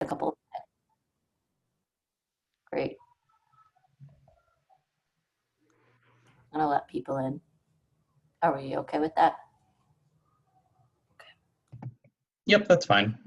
a couple. Great. I'm gonna let people in. Are we okay with that? Yep, that's fine.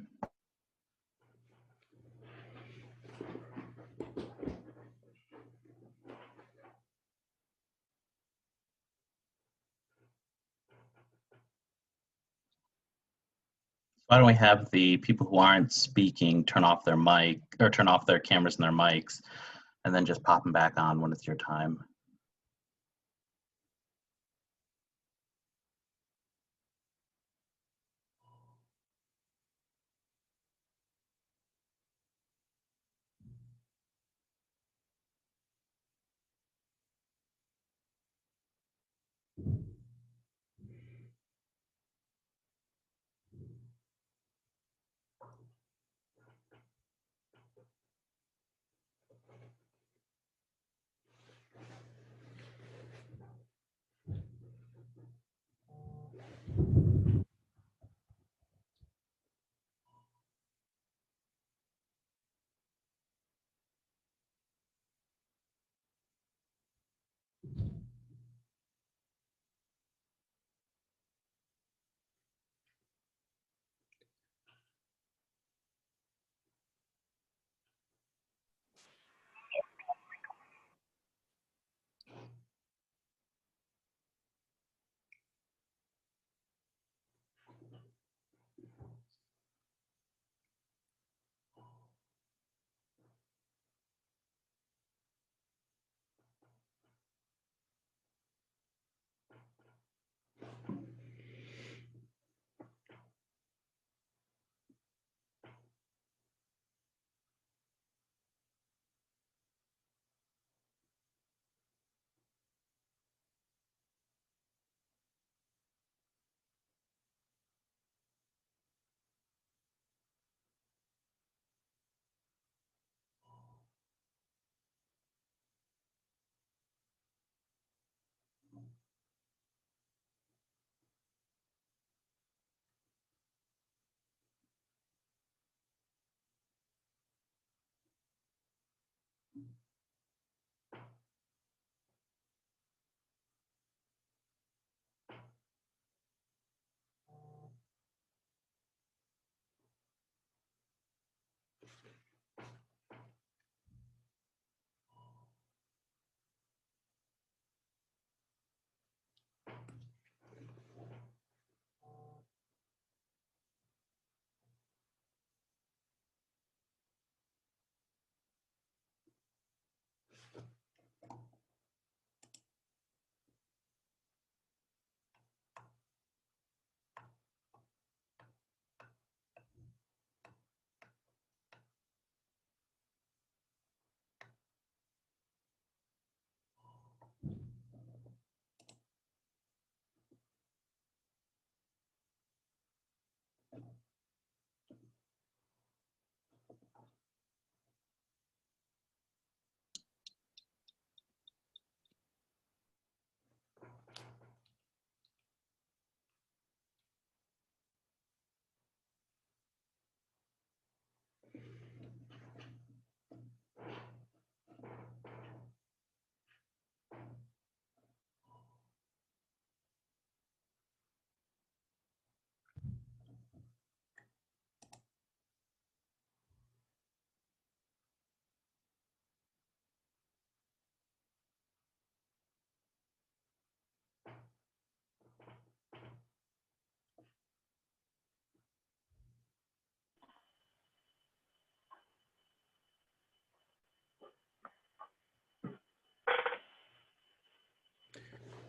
Why don't we have the people who aren't speaking turn off their mic or turn off their cameras and their mics, and then just pop them back on when it's your time.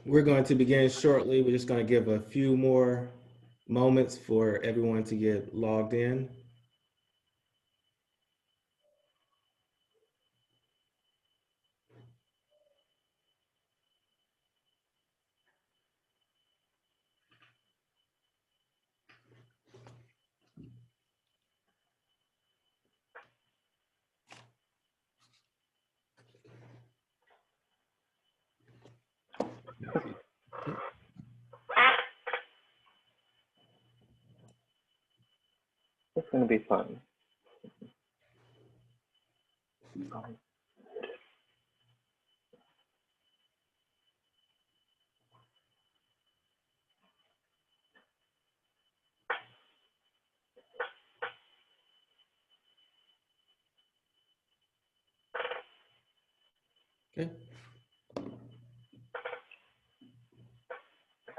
We're going to begin shortly. We're just going to give a few more moments for everyone to get logged in. It's going to be fun. Okay.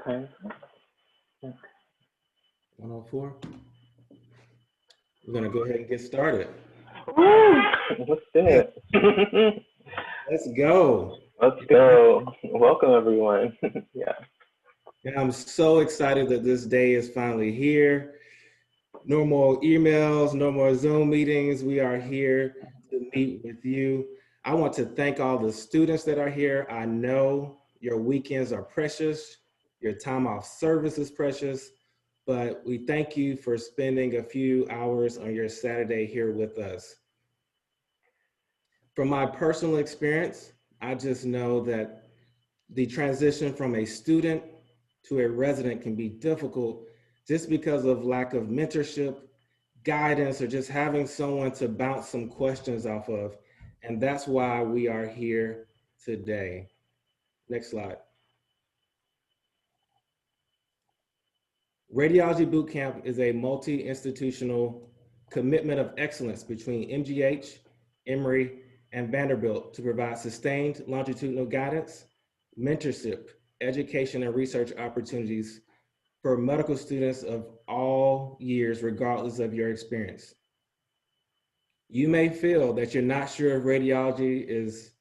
Okay. 104. We're gonna go ahead and get started. Woo! Let's do it. Let's go. Let's go. Welcome, everyone. Yeah. And I'm so excited that this day is finally here. No more emails, no more Zoom meetings. We are here to meet with you. I want to thank all the students that are here. I know your weekends are precious. Your time off service is precious, but we thank you for spending a few hours on your Saturday here with us. From my personal experience, I just know that the transition from a student to a resident can be difficult just because of lack of mentorship, guidance, or just having someone to bounce some questions off of. And that's why we are here today. Next slide. Radiology Bootcamp is a multi-institutional commitment of excellence between MGH, Emory, and Vanderbilt to provide sustained longitudinal guidance, mentorship, education, and research opportunities for medical students of all years, regardless of your experience. You may feel that you're not sure if radiology is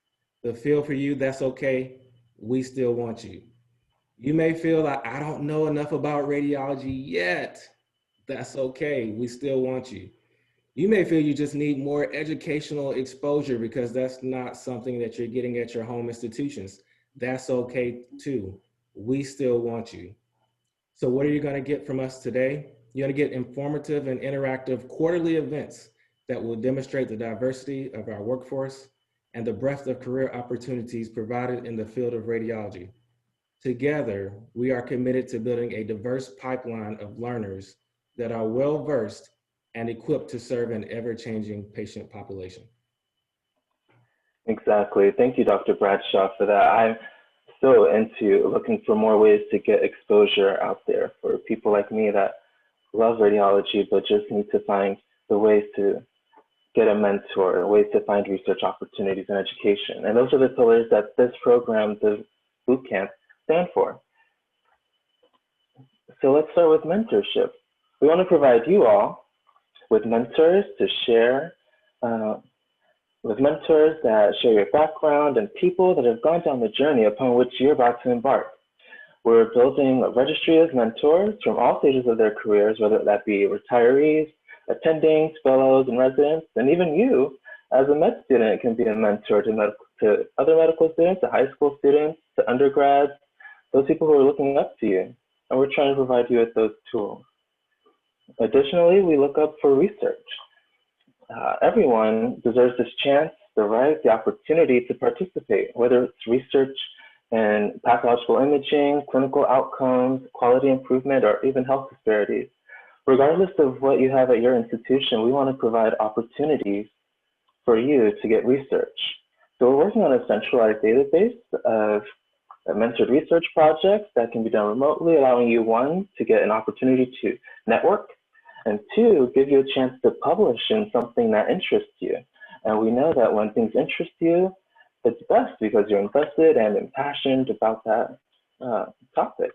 the field for you. That's okay. We still want you. You may feel like I don't know enough about radiology yet. That's okay. We still want you. You may feel you just need more educational exposure because that's not something that you're getting at your home institutions. That's okay too. We still want you. So what are you going to get from us today? You're going to get informative and interactive quarterly events that will demonstrate the diversity of our workforce and the breadth of career opportunities provided in the field of radiology. Together, we are committed to building a diverse pipeline of learners that are well-versed and equipped to serve an ever-changing patient population. Exactly. Thank you, Dr. Bradshaw, for that. I'm so into looking for more ways to get exposure out there for people like me that love radiology, but just need to find the ways to get a mentor, ways to find research opportunities and education. And those are the pillars that this program, the bootcamp, stand for. So let's start with mentorship. We want to provide you all with mentors to share, with mentors that share your background and people that have gone down the journey upon which you're about to embark. We're building a registry of mentors from all stages of their careers, whether that be retirees, attendings, fellows, and residents, and even you as a med student can be a mentor to other medical students, to high school students, to undergrads, those people who are looking up to you. And we're trying to provide you with those tools. Additionally, we look up for research. Everyone deserves this chance, the right, the opportunity to participate, whether it's research in pathological imaging, clinical outcomes, quality improvement, or even health disparities. Regardless of what you have at your institution, we want to provide opportunities for you to get research. So we're working on a centralized database of mentored research projects that can be done remotely, allowing you, one, to get an opportunity to network, and two, give you a chance to publish in something that interests you. And we know that when things interest you, it's best because you're invested and impassioned about that topic.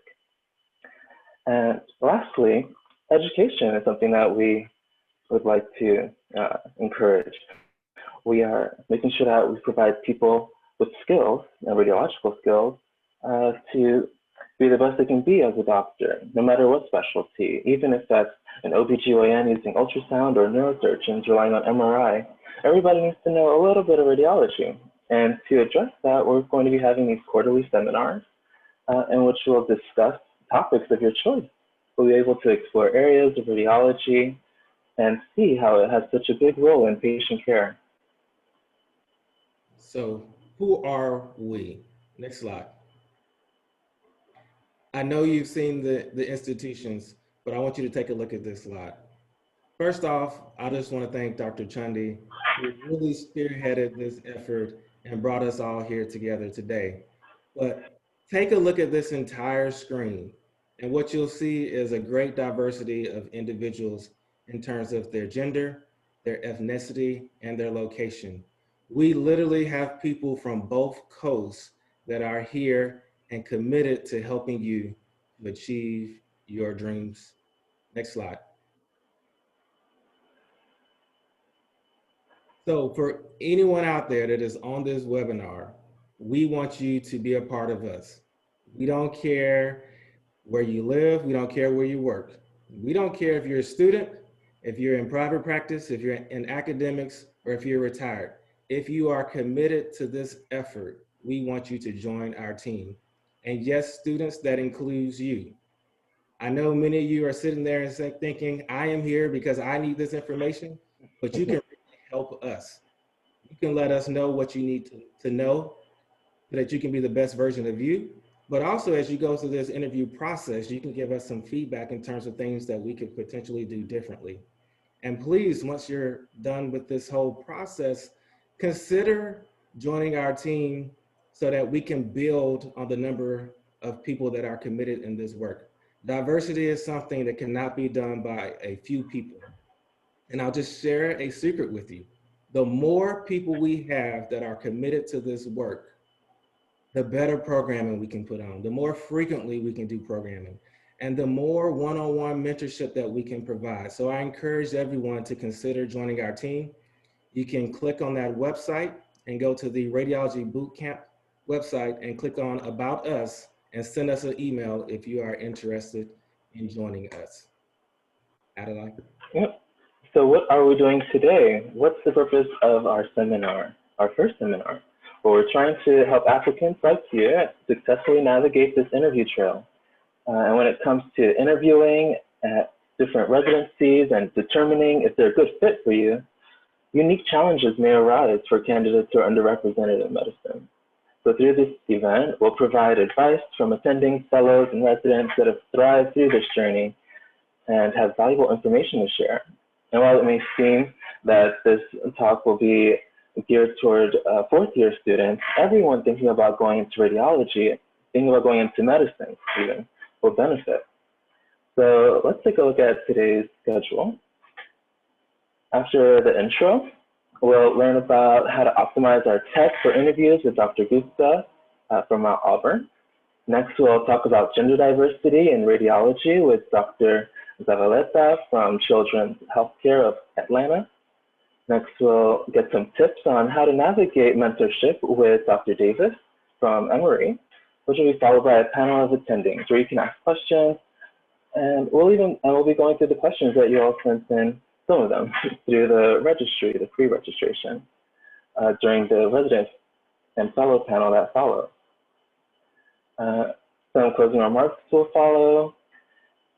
And lastly, education is something that we would like to encourage. We are making sure that we provide people with skills and radiological skills to be the best they can be as a doctor, no matter what specialty, even if that's an OBGYN using ultrasound or neurosurgeons relying on MRI. Everybody needs to know a little bit of radiology. And to address that, we're going to be having these quarterly seminars in which we'll discuss topics of your choice. We'll be able to explore areas of radiology and see how it has such a big role in patient care. So who are we? Next slide. I know you've seen the institutions, but I want you to take a look at this slide. First off, I just want to thank Dr. Chundy who really spearheaded this effort and brought us all here together today. But take a look at this entire screen, and what you'll see is a great diversity of individuals in terms of their gender, their ethnicity, and their location. We literally have people from both coasts that are here and committed to helping you achieve your dreams. Next slide. So for anyone out there that is on this webinar, we want you to be a part of us. We don't care where you live. We don't care where you work. We don't care if you're a student, if you're in private practice, if you're in academics, or if you're retired. If you are committed to this effort, we want you to join our team. And yes, students, that includes you. I know many of you are sitting there and thinking, I am here because I need this information, but you can really help us. You can let us know what you need to know so that you can be the best version of you. But also, as you go through this interview process, you can give us some feedback in terms of things that we could potentially do differently. And please, once you're done with this whole process, consider joining our team so that we can build on the number of people that are committed in this work. Diversity is something that cannot be done by a few people. And I'll just share a secret with you. The more people we have that are committed to this work, the better programming we can put on, the more frequently we can do programming, and the more one-on-one mentorship that we can provide. So I encourage everyone to consider joining our team. You can click on that website and go to the Radiology Bootcamp website and click on About Us and send us an email if you are interested in joining us. Adeline? Yep. So what are we doing today? What's the purpose of our seminar, our first seminar? Well, we're trying to help applicants like you successfully navigate this interview trail. And when it comes to interviewing at different residencies and determining if they're a good fit for you, unique challenges may arise for candidates who are underrepresented in medicine. So through this event, we'll provide advice from attending fellows and residents that have thrived through this journey and have valuable information to share. And while it may seem that this talk will be geared toward fourth-year students, everyone thinking about going into radiology, thinking about going into medicine even, will benefit. So let's take a look at today's schedule. After the intro, we'll learn about how to optimize our tech for interviews with Dr. Gupta from Mount Auburn. Next, we'll talk about gender diversity in radiology with Dr. Zavaleta from Children's Healthcare of Atlanta. Next, we'll get some tips on how to navigate mentorship with Dr. Davis from Emory, which will be followed by a panel of attendings where you can ask questions, and we'll be going through the questions that you all sent in, some of them, through the registry, the pre-registration, during the resident and fellow panel that follows. Some closing remarks will follow,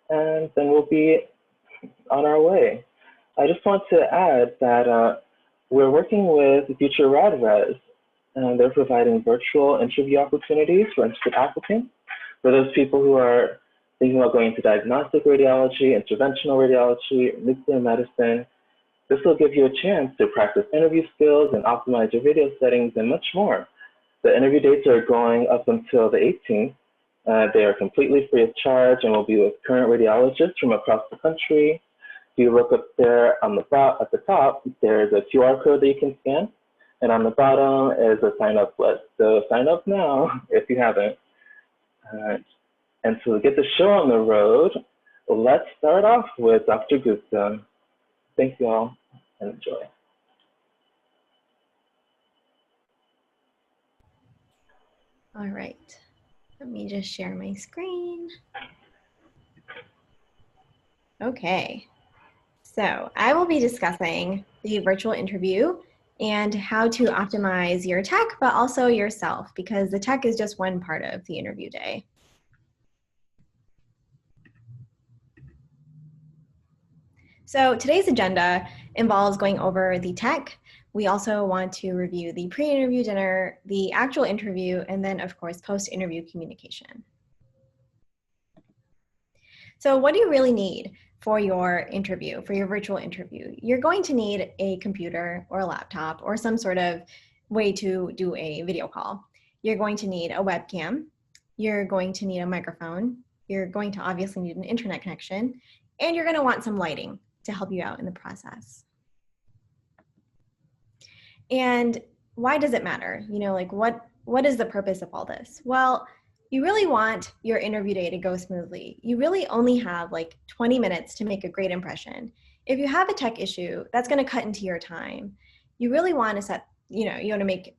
and then we'll be on our way. I just want to add that we're working with Future RadRes, and they're providing virtual interview opportunities for interested applicants. For those people who are thinking about going into diagnostic radiology, interventional radiology, nuclear medicine, this will give you a chance to practice interview skills and optimize your video settings and much more. The interview dates are going up until the 18th. They are completely free of charge and will be with current radiologists from across the country. If you look up there at the top, there's a QR code that you can scan, and on the bottom is a sign-up list. So sign up now if you haven't. And so to get the show on the road, let's start off with Dr. Gupta. Thank you all, and enjoy. All right, let me just share my screen. Okay, so I will be discussing the virtual interview and how to optimize your tech, but also yourself, because the tech is just one part of the interview day. So today's agenda involves going over the tech. We also want to review the pre-interview dinner, the actual interview, and then of course, post-interview communication. So what do you really need for your interview, for your virtual interview. You're going to need a computer or a laptop or some sort of way to do a video call. You're going to need a webcam. You're going to need a microphone. You're going to obviously need an internet connection, and you're going to want some lighting to help you out in the process. And why does it matter? You know, like what is the purpose of all this? Well, you really want your interview day to go smoothly. You really only have like 20 minutes to make a great impression. If you have a tech issue, that's going to cut into your time. You really want to set, you know, you want to make,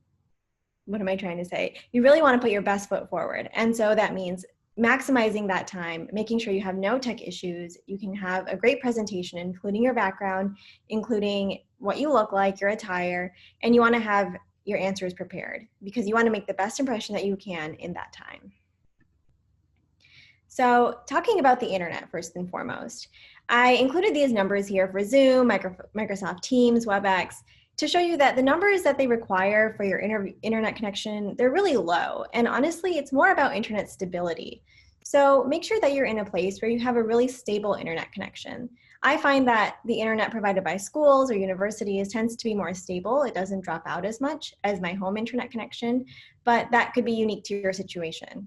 what am I trying to say? You really want to put your best foot forward. And so that means maximizing that time, making sure you have no tech issues. You can have a great presentation, including your background, including what you look like, your attire, and you want to have your answers prepared because you want to make the best impression that you can in that time. So talking about the internet first and foremost, I included these numbers here for Zoom, Microsoft Teams, WebEx, to show you that the numbers that they require for your internet connection, they're really low. And honestly, it's more about internet stability. So make sure that you're in a place where you have a really stable internet connection. I find that the internet provided by schools or universities tends to be more stable. It doesn't drop out as much as my home internet connection, but that could be unique to your situation.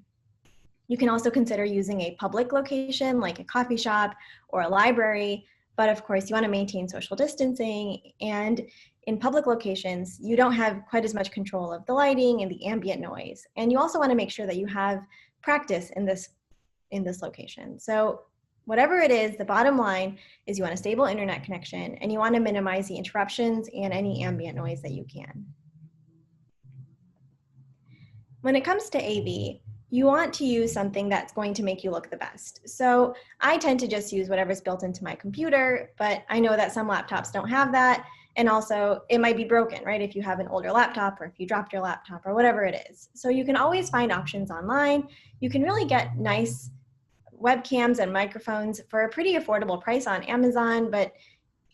You can also consider using a public location like a coffee shop or a library, but of course you want to maintain social distancing, and in public locations, you don't have quite as much control of the lighting and the ambient noise. And you also want to make sure that you have practice in this location. So whatever it is, the bottom line is you want a stable internet connection and you want to minimize the interruptions and any ambient noise that you can. When it comes to AV, you want to use something that's going to make you look the best. So I tend to just use whatever's built into my computer, but I know that some laptops don't have that. And also it might be broken, right? If you have an older laptop or if you dropped your laptop or whatever it is. So you can always find options online. You can really get nice webcams and microphones for a pretty affordable price on Amazon, but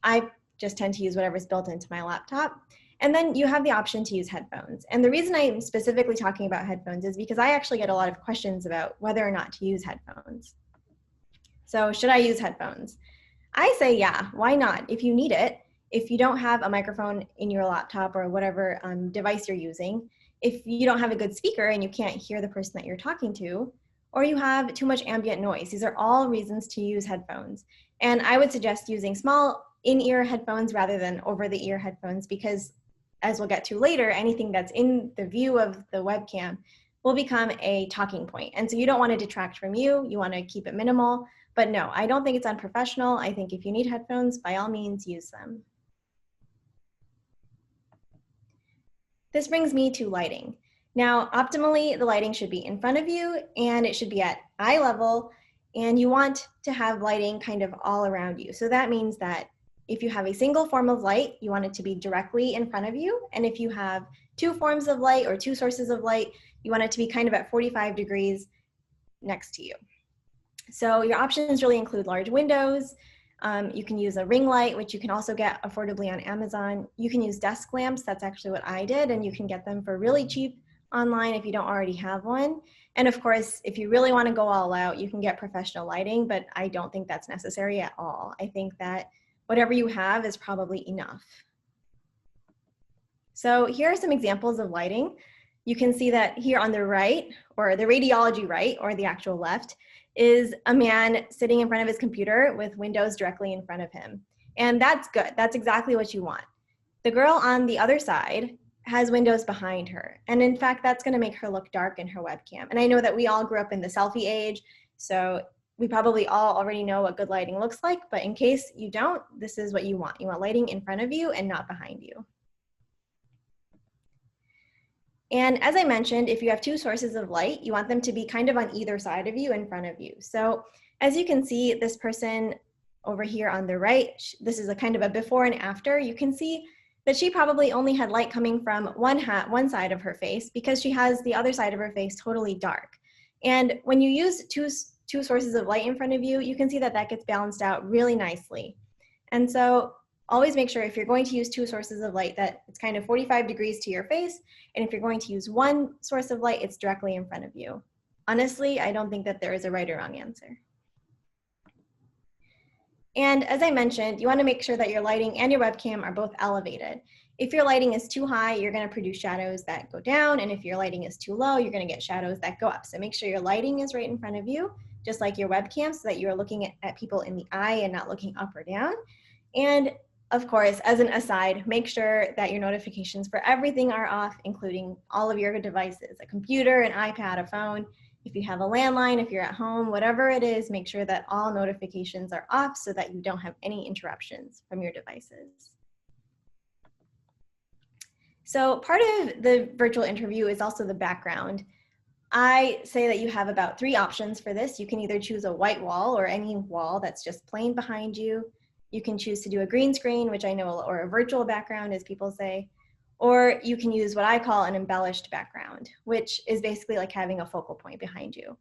I just tend to use whatever's built into my laptop. And then you have the option to use headphones. And the reason I'm specifically talking about headphones is because I actually get a lot of questions about whether or not to use headphones. So should I use headphones? I say, yeah, why not? If you need it, if you don't have a microphone in your laptop or whatever device you're using, if you don't have a good speaker and you can't hear the person that you're talking to, or you have too much ambient noise, these are all reasons to use headphones. And I would suggest using small in-ear headphones rather than over-the-ear headphones because, as we'll get to later, anything that's in the view of the webcam will become a talking point. And so you don't want to detract from you. You want to keep it minimal. But no, I don't think it's unprofessional. I think if you need headphones, by all means, use them. This brings me to lighting. Now, optimally, the lighting should be in front of you and it should be at eye level, and you want to have lighting kind of all around you. So that means that if you have a single form of light, you want it to be directly in front of you. And if you have two forms of light or two sources of light, you want it to be kind of at 45 degrees next to you. So your options really include large windows. You can use a ring light, which you can also get affordably on Amazon. You can use desk lamps. That's actually what I did. And you can get them for really cheap online if you don't already have one. And of course, if you really want to go all out, you can get professional lighting, but I don't think that's necessary at all. I think that whatever you have is probably enough. So here are some examples of lighting. You can see that here on the right, or the radiology right, or the actual left, is a man sitting in front of his computer with windows directly in front of him. And that's good. That's exactly what you want. The girl on the other side has windows behind her. And in fact, that's going to make her look dark in her webcam. And I know that we all grew up in the selfie age, so we probably all already know what good lighting looks like, but in case you don't, this is what you want. You want lighting in front of you and not behind you. And as I mentioned, if you have two sources of light, you want them to be kind of on either side of you, in front of you. So as you can see, this person over here on the right, this is a kind of a before and after. You can see that she probably only had light coming from one side of her face because she has the other side of her face totally dark. And when you use two sources of light in front of you, you can see that that gets balanced out really nicely. And so always make sure if you're going to use two sources of light that it's kind of 45 degrees to your face. And if you're going to use one source of light, it's directly in front of you. Honestly, I don't think that there is a right or wrong answer. And as I mentioned, you want to make sure that your lighting and your webcam are both elevated. If your lighting is too high, you're going to produce shadows that go down. And if your lighting is too low, you're going to get shadows that go up. So make sure your lighting is right in front of you, just like your webcam, so that you're looking at people in the eye and not looking up or down. And of course, as an aside, make sure that your notifications for everything are off, including all of your devices, a computer, an iPad, a phone. If you have a landline, if you're at home, whatever it is, make sure that all notifications are off so that you don't have any interruptions from your devices. So part of the virtual interview is also the background. I say that you have about 3 options for this. You can either choose a white wall or any wall that's just plain behind you. You can choose to do a green screen, which I know, or a virtual background, as people say, or you can use what I call an embellished background, which is basically like having a focal point behind you.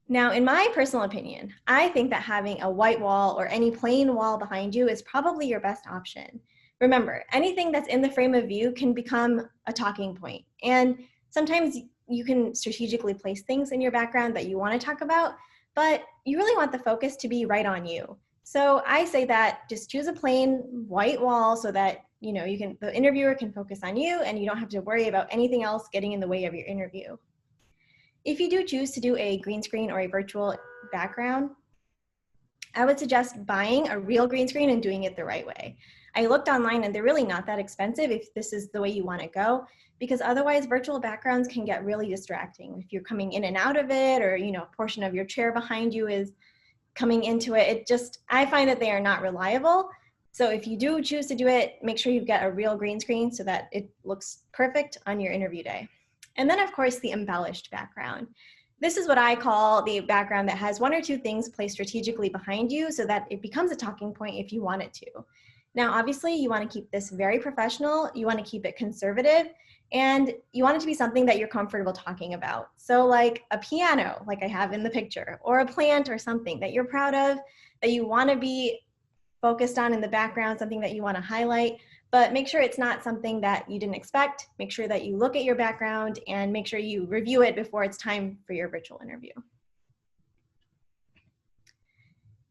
Now, in my personal opinion, I think that having a white wall or any plain wall behind you is probably your best option. Remember, anything that's in the frame of view can become a talking point. And sometimes you can strategically place things in your background that you want to talk about, but you really want the focus to be right on you. So I say that just choose a plain white wall so that the interviewer can focus on you and you don't have to worry about anything else getting in the way of your interview. If you do choose to do a green screen or a virtual background, I would suggest buying a real green screen and doing it the right way. I looked online and they're really not that expensive if this is the way you want to go, because otherwise virtual backgrounds can get really distracting. If you're coming in and out of it, or a portion of your chair behind you is coming into it, I find that they are not reliable. So if you do choose to do it, make sure you get a real green screen so that it looks perfect on your interview day. And then of course the embellished background. This is what I call the background that has 1 or 2 things placed strategically behind you so that it becomes a talking point if you want it to. Now, obviously you want to keep this very professional, you want to keep it conservative, and you want it to be something that you're comfortable talking about. So like a piano, like I have in the picture, or a plant or something that you're proud of, that you want to be focused on in the background, something that you want to highlight, but make sure it's not something that you didn't expect. Make sure that you look at your background and make sure you review it before it's time for your virtual interview.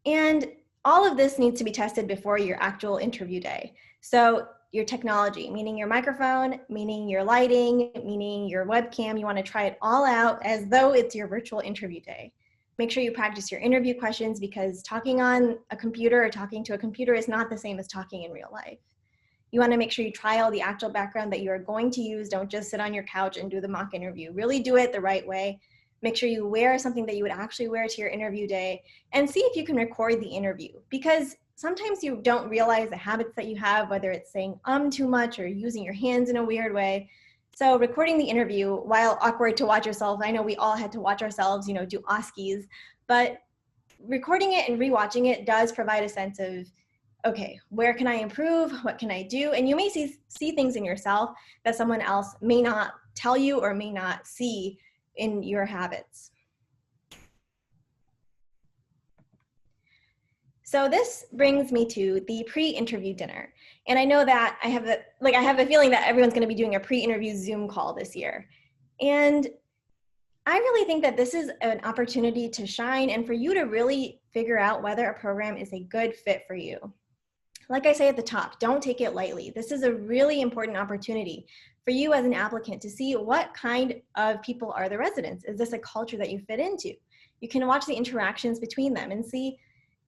And all of this needs to be tested before your actual interview day. So your technology, meaning your microphone, meaning your lighting, meaning your webcam, you want to try it all out as though it's your virtual interview day. Make sure you practice your interview questions, because talking on a computer or talking to a computer is not the same as talking in real life. You want to make sure you try all the actual background that you are going to use. Don't just sit on your couch and do the mock interview. Really do it the right way. Make sure you wear something that you would actually wear to your interview day, and see if you can record the interview, because sometimes you don't realize the habits that you have, whether it's saying too much or using your hands in a weird way. So recording the interview, while awkward to watch yourself, I know we all had to watch ourselves, do OSCEs, but recording it and rewatching it does provide a sense of, okay, where can I improve? What can I do? And you may see things in yourself that someone else may not tell you or may not see in your habits. So this brings me to the pre-interview dinner. And I know that I have a feeling that everyone's going to be doing a pre-interview Zoom call this year. And I really think that this is an opportunity to shine and for you to really figure out whether a program is a good fit for you. Like I say at the top, don't take it lightly. This is a really important opportunity for you as an applicant to see what kind of people are the residents. Is this a culture that you fit into? You can watch the interactions between them and see,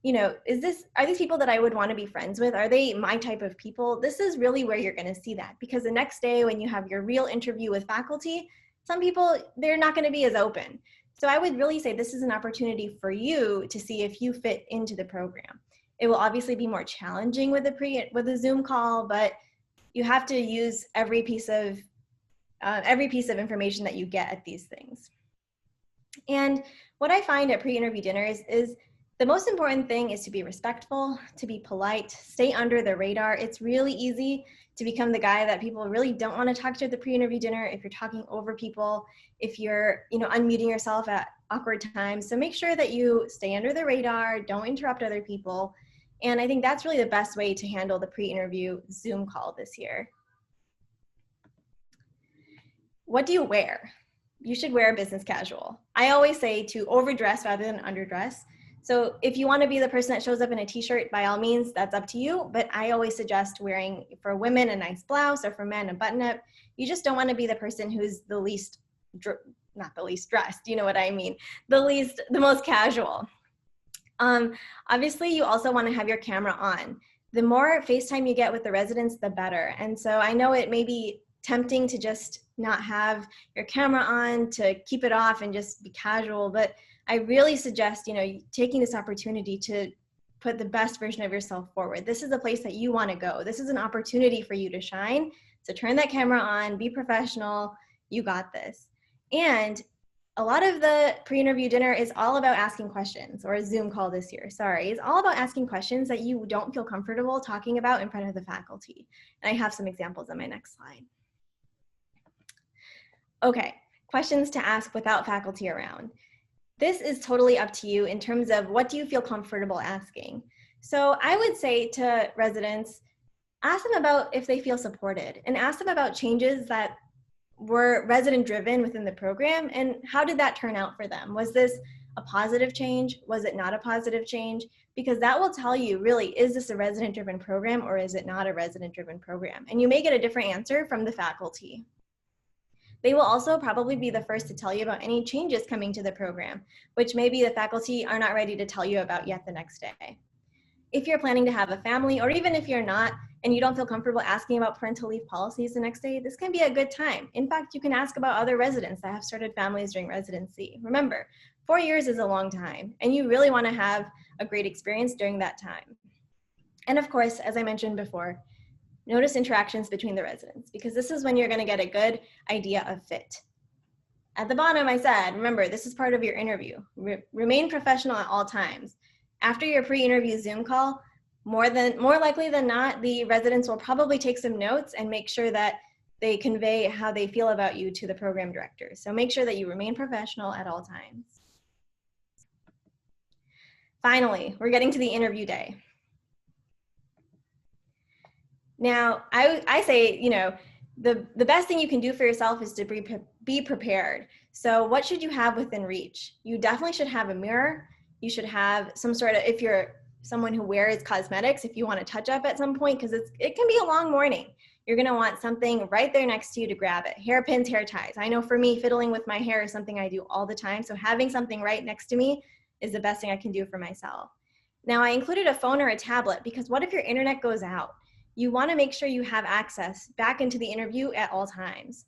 are these people that I would want to be friends with? Are they my type of people? This is really where you're going to see that, because the next day when you have your real interview with faculty, some people, they're not going to be as open. So I would really say this is an opportunity for you to see if you fit into the program. It will obviously be more challenging with a Zoom call, but you have to use every piece of information that you get at these things. And what I find at pre-interview dinners is the most important thing is to be respectful, to be polite, stay under the radar. It's really easy to become the guy that people really don't want to talk to at the pre-interview dinner if you're talking over people, if you're unmuting yourself at awkward times. So make sure that you stay under the radar, don't interrupt other people. And I think that's really the best way to handle the pre-interview Zoom call this year. What do you wear? You should wear business casual. I always say to overdress rather than underdress. So if you want to be the person that shows up in a t-shirt, by all means, that's up to you. But I always suggest wearing, for women, a nice blouse, or for men, a button-up. You just don't want to be the person who's the least, not the least dressed, you know what I mean? The most casual. Obviously, you also want to have your camera on. The more FaceTime you get with the residents, the better. And so I know it may be tempting to just not have your camera on, to keep it off and just be casual, but I really suggest, taking this opportunity to put the best version of yourself forward. This is the place that you want to go. This is an opportunity for you to shine. So turn that camera on, be professional. You got this. And a lot of the pre-interview dinner is all about asking questions, or a Zoom call this year, sorry. It's all about asking questions that you don't feel comfortable talking about in front of the faculty. And I have some examples on my next slide. Okay, questions to ask without faculty around. This is totally up to you in terms of what do you feel comfortable asking. So I would say to residents, ask them about if they feel supported, and ask them about changes that were resident driven within the program, and how did that turn out for them? Was this a positive change? Was it not a positive change? Because that will tell you really, is this a resident driven program or is it not a resident driven program? And you may get a different answer from the faculty. They will also probably be the first to tell you about any changes coming to the program, which maybe the faculty are not ready to tell you about yet the next day. If you're planning to have a family, or even if you're not, and you don't feel comfortable asking about parental leave policies the next day, this can be a good time. In fact, you can ask about other residents that have started families during residency. Remember, 4 years is a long time, and you really want to have a great experience during that time. And of course, as I mentioned before, notice interactions between the residents, because this is when you're going to get a good idea of fit. At the bottom, I said, remember, this is part of your interview. Remain professional at all times. After your pre-interview Zoom call, more likely than not, the residents will probably take some notes and make sure that they convey how they feel about you to the program director. So make sure that you remain professional at all times. Finally, we're getting to the interview day. Now, I say, the best thing you can do for yourself is to be prepared. So what should you have within reach? You definitely should have a mirror. You should have some sort of, if you're someone who wears cosmetics, if you want to touch up at some point, because it can be a long morning. You're going to want something right there next to you to grab it. Hairpins, hair ties. I know for me, fiddling with my hair is something I do all the time. So having something right next to me is the best thing I can do for myself. Now, I included a phone or a tablet, because what if your internet goes out? You want to make sure you have access back into the interview at all times.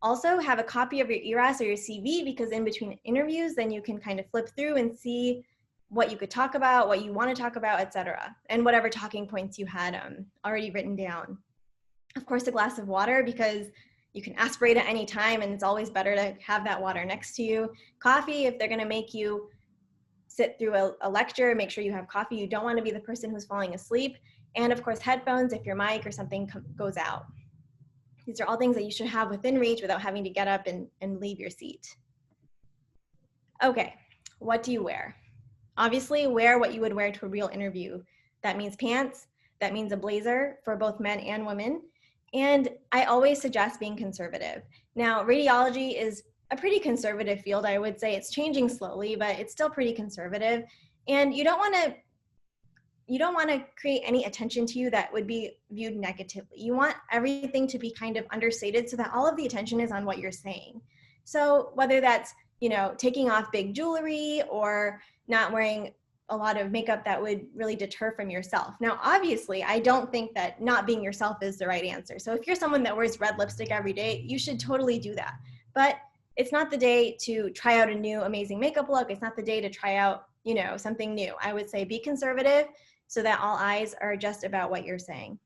Also, have a copy of your ERAS or your CV, because in between interviews, then you can kind of flip through and see what you could talk about, what you want to talk about, etc., and whatever talking points you had already written down. Of course, a glass of water, because you can aspirate at any time, and it's always better to have that water next to you. Coffee, if they're going to make you sit through a lecture, make sure you have coffee. You don't want to be the person who's falling asleep. And of course, headphones if your mic or something goes out. These are all things that you should have within reach without having to get up and leave your seat. Okay, what do you wear? Obviously, wear what you would wear to a real interview. That means pants, that means a blazer for both men and women. And I always suggest being conservative. Now, radiology is a pretty conservative field, I would say. It's changing slowly, but it's still pretty conservative. And you don't want to create any attention to you that would be viewed negatively. You want everything to be kind of understated so that all of the attention is on what you're saying. So whether that's, taking off big jewelry or not wearing a lot of makeup that would really deter from yourself. Now, obviously, I don't think that not being yourself is the right answer. So if you're someone that wears red lipstick every day, you should totally do that. But it's not the day to try out a new amazing makeup look. It's not the day to try out, something new. I would say be conservative so that all eyes are just about what you're saying.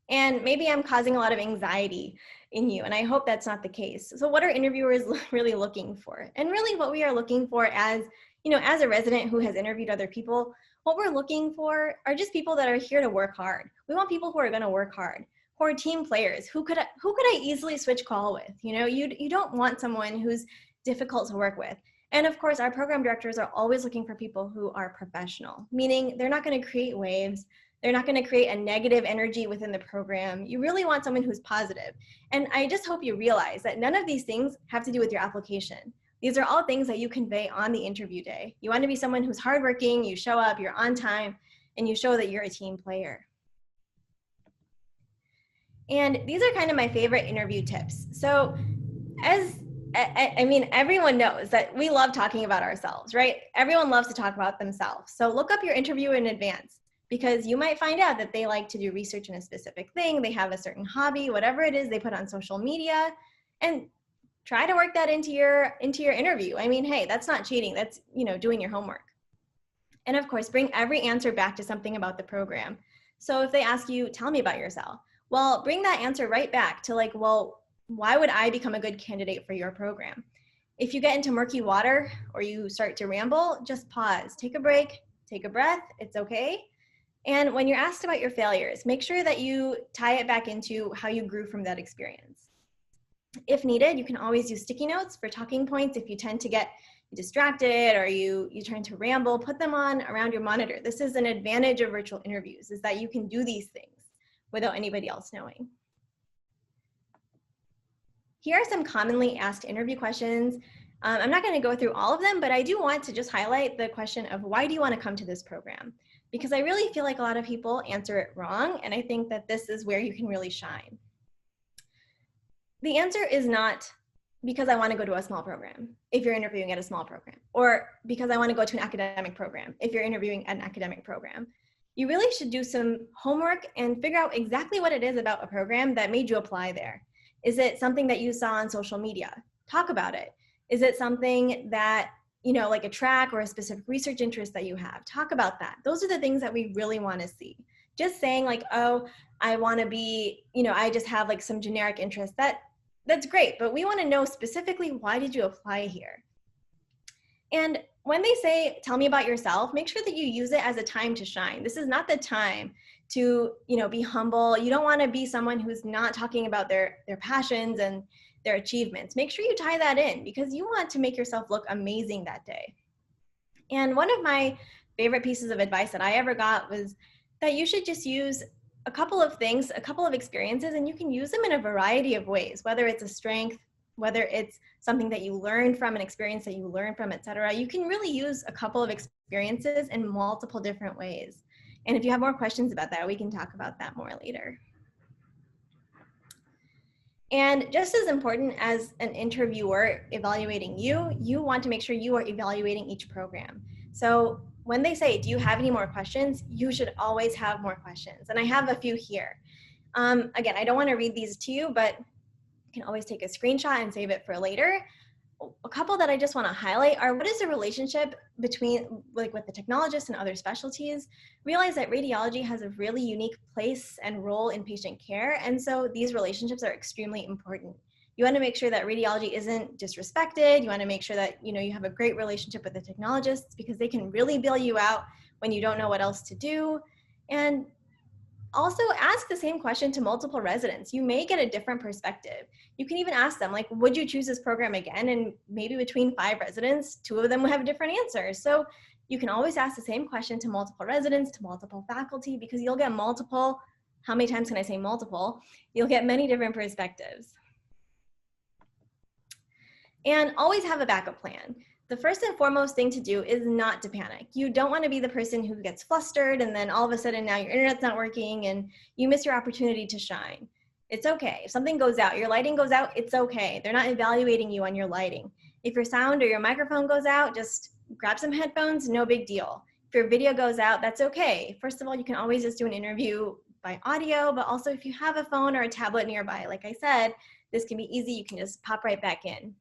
And maybe I'm causing a lot of anxiety in you, and I hope that's not the case. So what are interviewers really looking for? And really what we are looking for as a resident who has interviewed other people, what we're looking for are just people that are here to work hard. We want people who are gonna work hard, who are team players, who could I easily switch call with? You don't want someone who's difficult to work with. And of course, our program directors are always looking for people who are professional, meaning they're not going to create waves. They're not going to create a negative energy within the program. You really want someone who's positive. And I just hope you realize that none of these things have to do with your application. These are all things that you convey on the interview day. You want to be someone who's hardworking, you show up, you're on time, and you show that you're a team player. And these are kind of my favorite interview tips. So I mean, everyone knows that we love talking about ourselves, right? Everyone loves to talk about themselves. So look up your interview in advance, because you might find out that they like to do research in a specific thing, they have a certain hobby, whatever it is they put on social media, and try to work that into your interview. I mean, hey, that's not cheating, that's, you know, doing your homework. And of course, bring every answer back to something about the program. So if they ask you, tell me about yourself, well, bring that answer right back to like, well, why would I become a good candidate for your program? If you get into murky water or you start to ramble, just pause, take a break, take a breath, it's okay. And when you're asked about your failures, make sure that you tie it back into how you grew from that experience. If needed, you can always use sticky notes for talking points. If you tend to get distracted or you tend to ramble, put them on around your monitor. This is an advantage of virtual interviews, is that you can do these things without anybody else knowing. Here are some commonly asked interview questions. I'm not going to go through all of them, but I do want to just highlight the question of why do you want to come to this program? Because I really feel like a lot of people answer it wrong, and I think that this is where you can really shine. The answer is not because I want to go to a small program, if you're interviewing at a small program, or because I want to go to an academic program, if you're interviewing at an academic program. You really should do some homework and figure out exactly what it is about a program that made you apply there. Is it something that you saw on social media? Talk about it. Is it something that, you know, like a track or a specific research interest that you have? Talk about that. Those are the things that we really want to see. Just saying like, oh, I want to be, you know, I just have like some generic interest, that's great, but we want to know specifically, why did you apply here? And when they say, tell me about yourself, make sure that you use it as a time to shine. This is not the time to, you know, be humble. You don't want to be someone who's not talking about their passions and their achievements. Make sure you tie that in, because you want to make yourself look amazing that day. And one of my favorite pieces of advice that I ever got was that you should just use a couple of things, a couple of experiences, and you can use them in a variety of ways, whether it's a strength, whether it's something that you learned from, an experience that you learned from, etc. You can really use a couple of experiences in multiple different ways. And if you have more questions about that, we can talk about that more later. And just as important as an interviewer evaluating you, you want to make sure you are evaluating each program. So when they say, do you have any more questions? You should always have more questions. And I have a few here. Again, I don't want to read these to you, but you can always take a screenshot and save it for later. A couple that I just want to highlight are, what is the relationship between, like, with the technologists and other specialties? Realize that radiology has a really unique place and role in patient care, and so these relationships are extremely important. You want to make sure that radiology isn't disrespected. You want to make sure that, you know, you have a great relationship with the technologists, because they can really bail you out when you don't know what else to do. And also ask the same question to multiple residents. You may get a different perspective. You can even ask them, like, would you choose this program again? And maybe between 5 residents, 2 of them will have different answers. So you can always ask the same question to multiple residents, to multiple faculty, because you'll get multiple, how many times can I say multiple? You'll get many different perspectives. And always have a backup plan. The first and foremost thing to do is not to panic. You don't want to be the person who gets flustered and then all of a sudden now your internet's not working and you miss your opportunity to shine. It's okay. If something goes out, your lighting goes out, it's okay. They're not evaluating you on your lighting. If your sound or your microphone goes out, just grab some headphones, no big deal. If your video goes out, that's okay. First of all, you can always just do an interview by audio, but also if you have a phone or a tablet nearby, like I said, this can be easy. You can just pop right back in.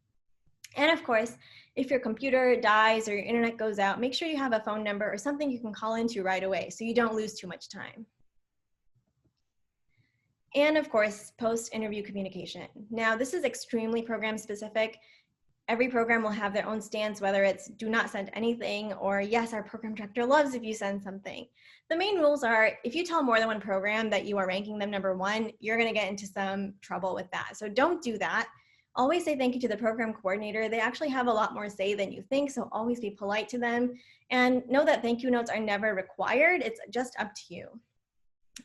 And of course, if your computer dies or your internet goes out, make sure you have a phone number or something you can call into right away so you don't lose too much time. And of course, post-interview communication. Now, this is extremely program specific. Every program will have their own stance, whether it's do not send anything or yes, our program director loves if you send something. The main rules are, if you tell more than one program that you are ranking them #1, you're gonna get into some trouble with that. So don't do that. Always say thank you to the program coordinator. They actually have a lot more say than you think, so always be polite to them. And know that thank you notes are never required. It's just up to you.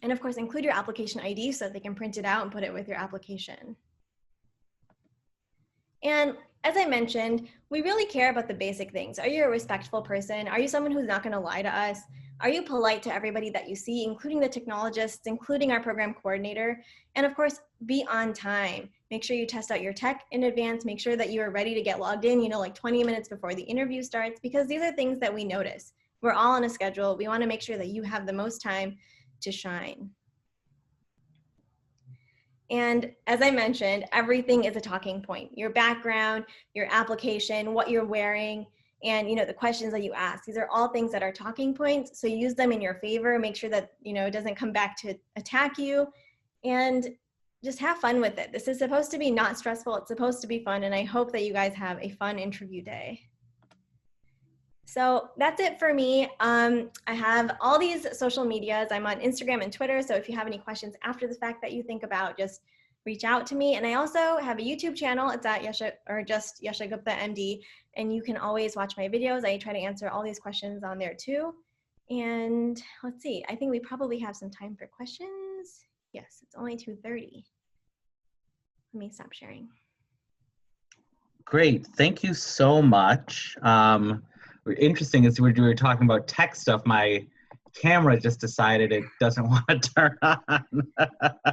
And of course, include your application ID so that they can print it out and put it with your application. And as I mentioned, we really care about the basic things. Are you a respectful person? Are you someone who's not going to lie to us? Are you polite to everybody that you see, including the technologists, including our program coordinator? And of course, be on time. Make sure you test out your tech in advance. Make sure that you are ready to get logged in, like 20 minutes before the interview starts, because these are things that we notice. We're all on a schedule. We want to make sure that you have the most time to shine. And as I mentioned, everything is a talking point. Your background, your application, what you're wearing, and the questions that you ask. These are all things that are talking points. So use them in your favor. Make sure that it doesn't come back to attack you, and just have fun with it. This is supposed to be not stressful. It's supposed to be fun, and I hope that you guys have a fun interview day. So that's it for me. I have all these social medias. I'm on Instagram and Twitter. So if you have any questions after the fact that you think about, just reach out to me. And I also have a YouTube channel. It's at just Yasha Gupta MD. And you can always watch my videos. I try to answer all these questions on there too. And let's see, I think we probably have some time for questions. Yes, it's only 2:30. Let me stop sharing. Great, thank you so much. Interesting, as we were talking about tech stuff, my camera just decided it doesn't want to turn on.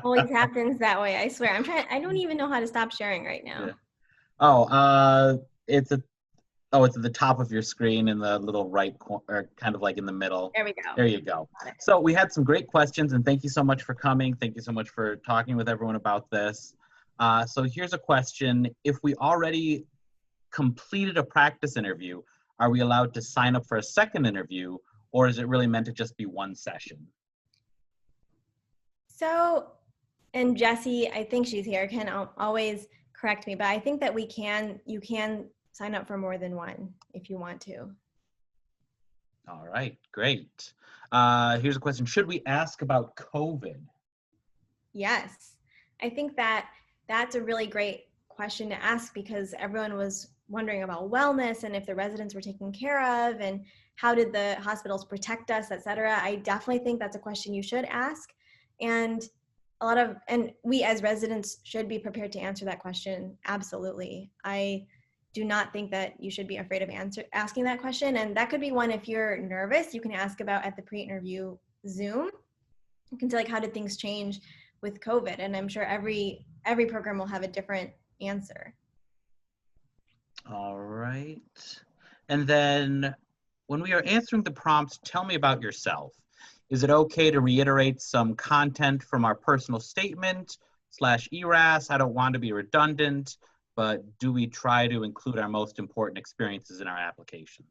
Always happens that way, I swear. I don't even know how to stop sharing right now. Yeah. Oh, it's at the top of your screen in the little right corner, kind of like in the middle. There we go. There you go. So we had some great questions, and thank you so much for coming. Thank you so much for talking with everyone about this. So here's a question. If we already completed a practice interview, are we allowed to sign up for a second interview, or is it really meant to just be one session? So, and Jessie, I think she's here, can always correct me, but I think that you can sign up for more than one if you want to. All right, great. Here's a question. Should we ask about COVID? Yes, I think that that's a really great question to ask, because everyone was wondering about wellness and if the residents were taken care of and how did the hospitals protect us, et cetera. I definitely think that's a question you should ask. And we as residents should be prepared to answer that question. Absolutely. I do not think that you should be afraid of asking that question. And that could be one, if you're nervous, you can ask about at the pre-interview Zoom. You can say, like, how did things change with COVID? And I'm sure every program will have a different answer. All right. And then when we are answering the prompts, tell me about yourself. Is it okay to reiterate some content from our personal statement /ERAS? I don't want to be redundant, but do we try to include our most important experiences in our application?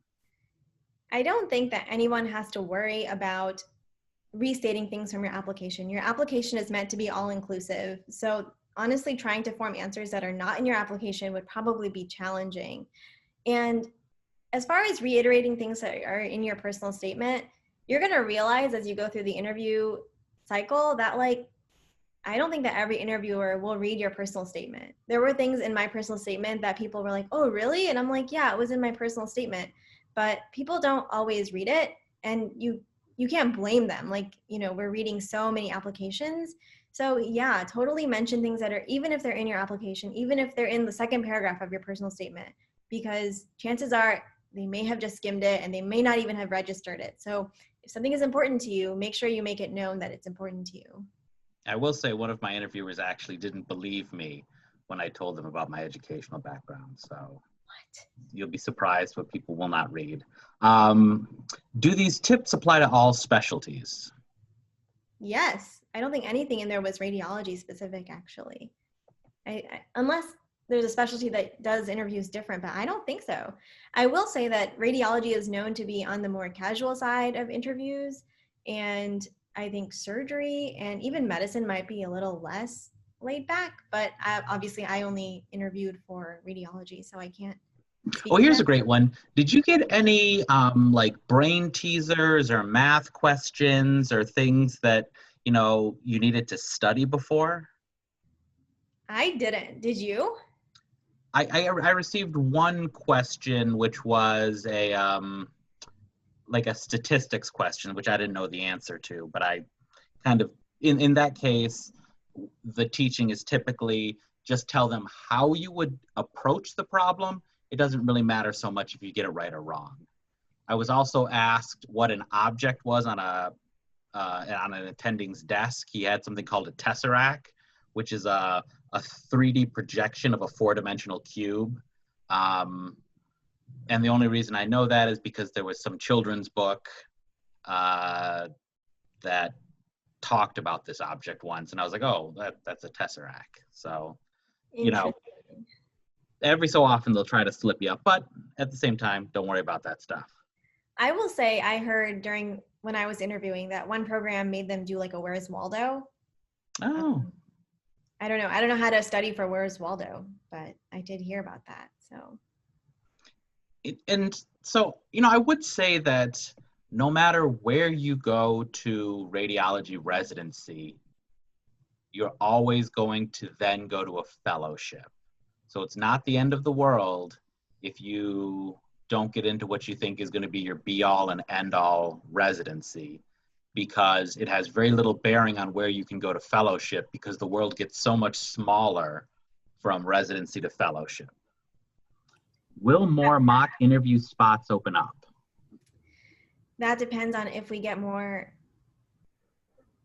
I don't think that anyone has to worry about restating things from your application. Your application is meant to be all-inclusive. So honestly, trying to form answers that are not in your application would probably be challenging. And as far as reiterating things that are in your personal statement, you're going to realize as you go through the interview cycle that, like, I don't think that every interviewer will read your personal statement. There were things in my personal statement that people were like, oh, really? And I'm like, yeah, it was in my personal statement. But people don't always read it, and you can't blame them. Like, we're reading so many applications. So yeah, totally mention things that are, even if they're in your application, even if they're in the second paragraph of your personal statement, because chances are they may have just skimmed it and they may not even have registered it. So if something is important to you, make sure you make it known that it's important to you. I will say one of my interviewers actually didn't believe me when I told them about my educational background. So what? You'll be surprised what people will not read. Do these tips apply to all specialties? Yes. I don't think anything in there was radiology specific, actually. Unless there's a specialty that does interviews different, but I don't think so. I will say that radiology is known to be on the more casual side of interviews, and I think surgery and even medicine might be a little less laid back, but obviously I only interviewed for radiology, so I can't speak. Oh, here's a great one. Did you get any like brain teasers or math questions or things that you needed to study before? I didn't. Did you? I received one question, which was a like a statistics question, which I didn't know the answer to, but I kind of, in that case, the teaching is typically just tell them how you would approach the problem. It doesn't really matter so much if you get it right or wrong. I was also asked what an object was on an attending's desk. He had something called a tesseract, which is a 3D projection of a 4-dimensional cube. And the only reason I know that is because there was some children's book that talked about this object once, and I was like, oh, that's a tesseract. So, you know, every so often they'll try to slip you up, but at the same time, don't worry about that stuff. I will say I heard when I was interviewing that one program made them do like a Where's Waldo. Oh. I don't know how to study for Where's Waldo, but I did hear about that. So. And so, you know, I would say that no matter where you go to radiology residency, you're always going to then go to a fellowship. So it's not the end of the world if you don't get into what you think is going to be your be-all and end-all residency, because it has very little bearing on where you can go to fellowship, because the world gets so much smaller from residency to fellowship. Will more mock interview spots open up? That depends on if we get more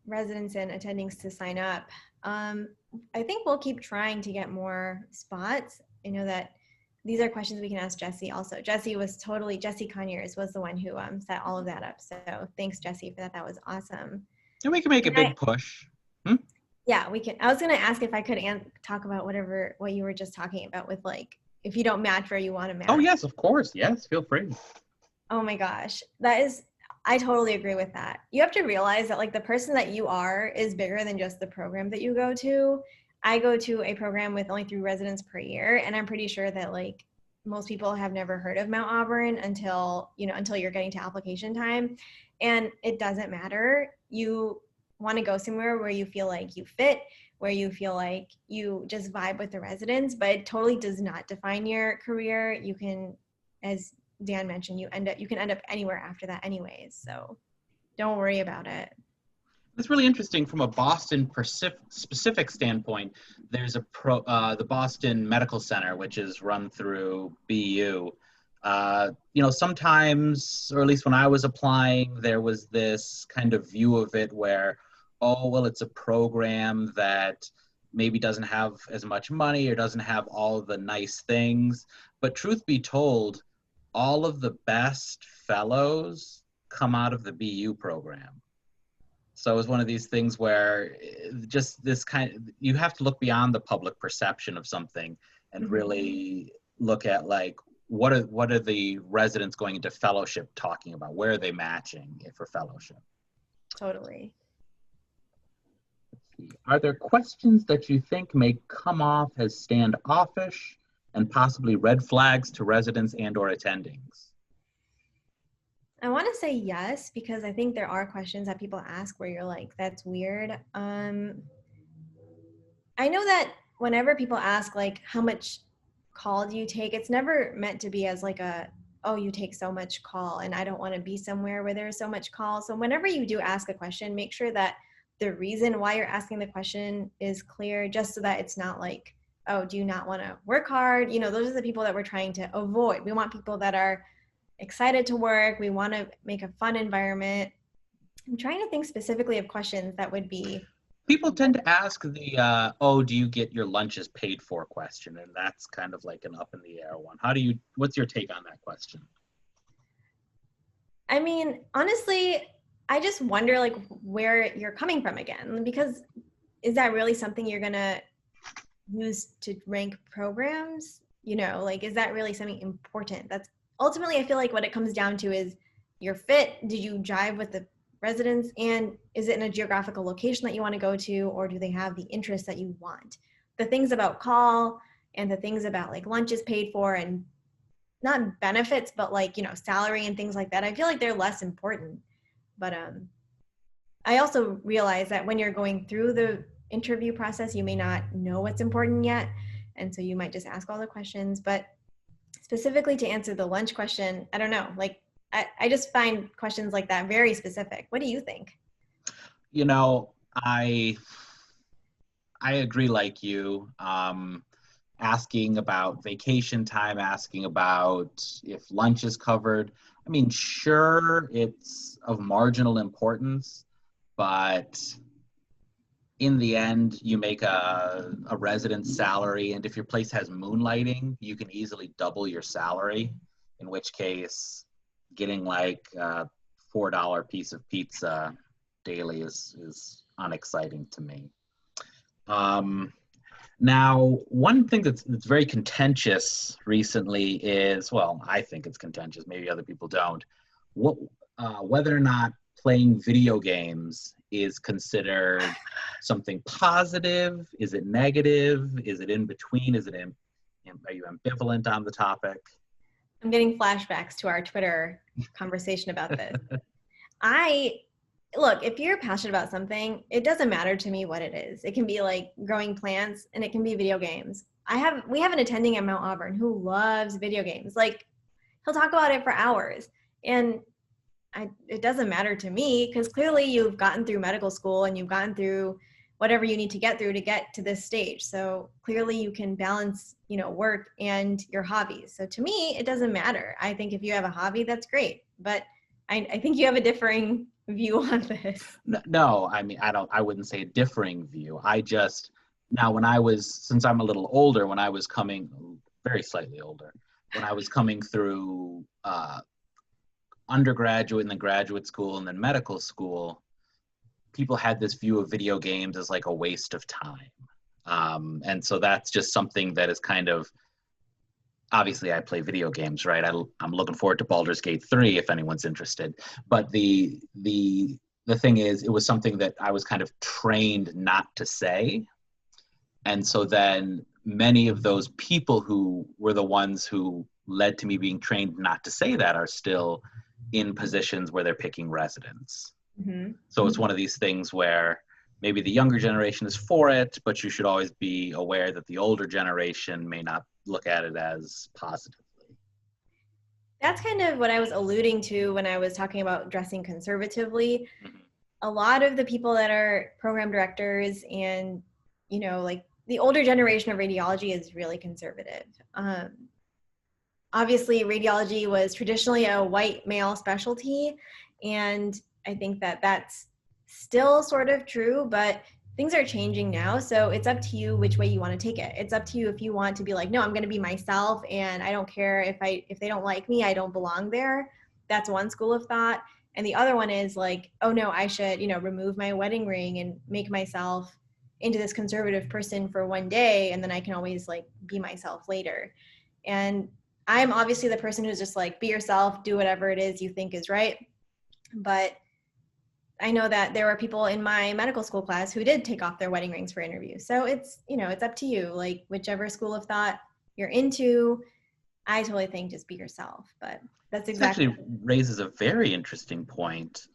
residents and attendings to sign up. I think we'll keep trying to get more spots. I know that these are questions we can ask Jesse also. Jesse Conyers was the one who set all of that up. So thanks, Jesse, for that. That was awesome. And we can make a big push. Yeah, we can. I was going to ask if I could talk about what you were just talking about with like, if you don't match where you want to match. Oh, yes, of course. Yes, feel free. Oh my gosh. I totally agree with that. You have to realize that like the person that you are is bigger than just the program that you go to. I go to a program with only 3 residents per year, and I'm pretty sure that like most people have never heard of Mount Auburn until you're getting to application time. And it doesn't matter. You want to go somewhere where you feel like you fit, where you feel like you just vibe with the residents, but it totally does not define your career. You can, as Dan mentioned, you can end up anywhere after that anyways. So don't worry about it. It's really interesting from a Boston specific standpoint. There's the Boston Medical Center, which is run through BU. You know, sometimes, or at least when I was applying, there was this kind of view of it where, oh, well, it's a program that maybe doesn't have as much money or doesn't have all of the nice things. But truth be told, all of the best fellows come out of the BU program. So it's one of these things where just this you have to look beyond the public perception of something and really look at like, what are the residents going into fellowship talking about? Where are they matching for fellowship? Totally. Are there questions that you think may come off as standoffish and possibly red flags to residents and or attendings? I want to say yes, because I think there are questions that people ask where you're like, that's weird. I know that whenever people ask like, how much call do you take? It's never meant to be as like oh, you take so much call and I don't want to be somewhere where there's so much call. So whenever you do ask a question, make sure that the reason why you're asking the question is clear, just so that it's not like, oh, do you not want to work hard? You know, those are the people that we're trying to avoid. We want people that are excited to work. We want to make a fun environment. I'm trying to think specifically of questions that would be. People tend to ask the, oh, do you get your lunches paid for question? And that's kind of like an up in the air one. What's your take on that question? I mean, honestly, I just wonder like where you're coming from again, because is that really something you're going to use to rank programs? You know, like, is that really something important? That's ultimately, I feel like what it comes down to is your fit. Did you jive with the residents, and is it in a geographical location that you want to go to, or do they have the interests that you want? The things about call and the things about like lunches paid for and not benefits, but like, you know, salary and things like that, I feel like they're less important. But I also realize that when you're going through the interview process, you may not know what's important yet. And so you might just ask all the questions. But specifically to answer the lunch question, I don't know, like I just find questions like that very specific. What do you think? You know, I I agree like you. Asking about vacation time, asking about if lunch is covered. I mean, sure, it's of marginal importance, but in the end, you make a residence salary, and if your place has moonlighting, you can easily double your salary, in which case getting like a $4 piece of pizza daily is unexciting to me. Now, one thing that's very contentious recently is, well, I think it's contentious, maybe other people don't, whether or not playing video games is considered something positive. Is it negative? Is it in between? Are you ambivalent on the topic? I'm getting flashbacks to our Twitter conversation about this. Look, if you're passionate about something, it doesn't matter to me what it is. It can be like growing plants and it can be video games. We have an attending at Mount Auburn who loves video games. Like, he'll talk about it for hours. And it doesn't matter to me because clearly you've gotten through medical school and you've gotten through whatever you need to get through to get to this stage. So clearly you can balance, work and your hobbies. So to me, it doesn't matter. I think if you have a hobby, that's great. But I think you have a differing view on this. No, I mean, I wouldn't say a differing view. Since I'm a little older, when I was coming, very slightly older, when I was coming through undergraduate and then graduate school and then medical school, people had this view of video games as like a waste of time. And so that's just something that is kind of, obviously I play video games, right? I'm looking forward to Baldur's Gate 3 if anyone's interested. But the thing is, it was something that I was kind of trained not to say. And so then many of those people who were the ones who led to me being trained not to say that are still in positions where they're picking residents. Mm-hmm. So it's one of these things where maybe the younger generation is for it, but you should always be aware that the older generation may not look at it as positively. That's kind of what I was alluding to when I was talking about dressing conservatively. Mm-hmm. A lot of the people that are program directors and, like the older generation of radiology is really conservative. Obviously, radiology was traditionally a white male specialty, and I think that that's still sort of true, but things are changing now. So it's up to you which way you want to take it. It's up to you if you want to be like, no, I'm going to be myself and I don't care if they don't like me, I don't belong there. That's one school of thought. And the other one is like, oh no, I should, remove my wedding ring and make myself into this conservative person for one day. And then I can always like be myself later. And I'm obviously the person who's just like, be yourself, do whatever it is you think is right. But I know that there were people in my medical school class who did take off their wedding rings for interviews. So it's, it's up to you, like whichever school of thought you're into. I totally think just be yourself, but that's exactly. This actually raises a very interesting point.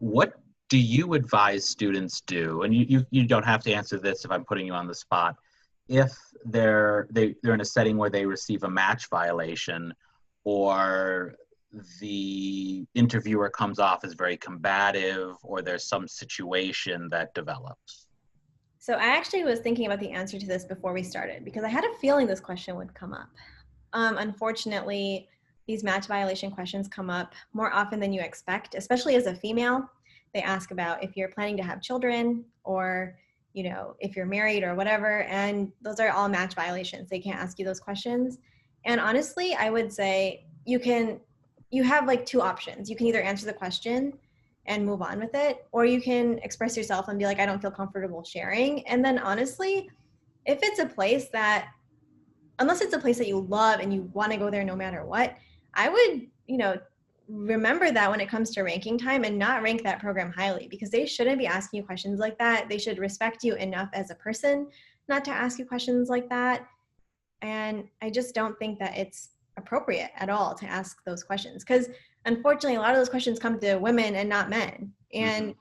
What do you advise students do? And you don't have to answer this if I'm putting you on the spot. If they're in a setting where they receive a match violation, or the interviewer comes off as very combative, or there's some situation that develops? So I actually was thinking about the answer to this before we started, because I had a feeling this question would come up. Unfortunately, these match violation questions come up more often than you expect, especially as a female. They ask about if you're planning to have children, or if you're married or whatever, and those are all match violations. They can't ask you those questions. And honestly, I would say you have like two options. You can either answer the question and move on with it, or you can express yourself and be like, I don't feel comfortable sharing. And then honestly, if it's a place that, unless it's a place that you love and you want to go there no matter what, I would, remember that when it comes to ranking time and not rank that program highly, because they shouldn't be asking you questions like that. They should respect you enough as a person not to ask you questions like that. And I just don't think that it's appropriate at all to ask those questions, because unfortunately a lot of those questions come to women and not men, and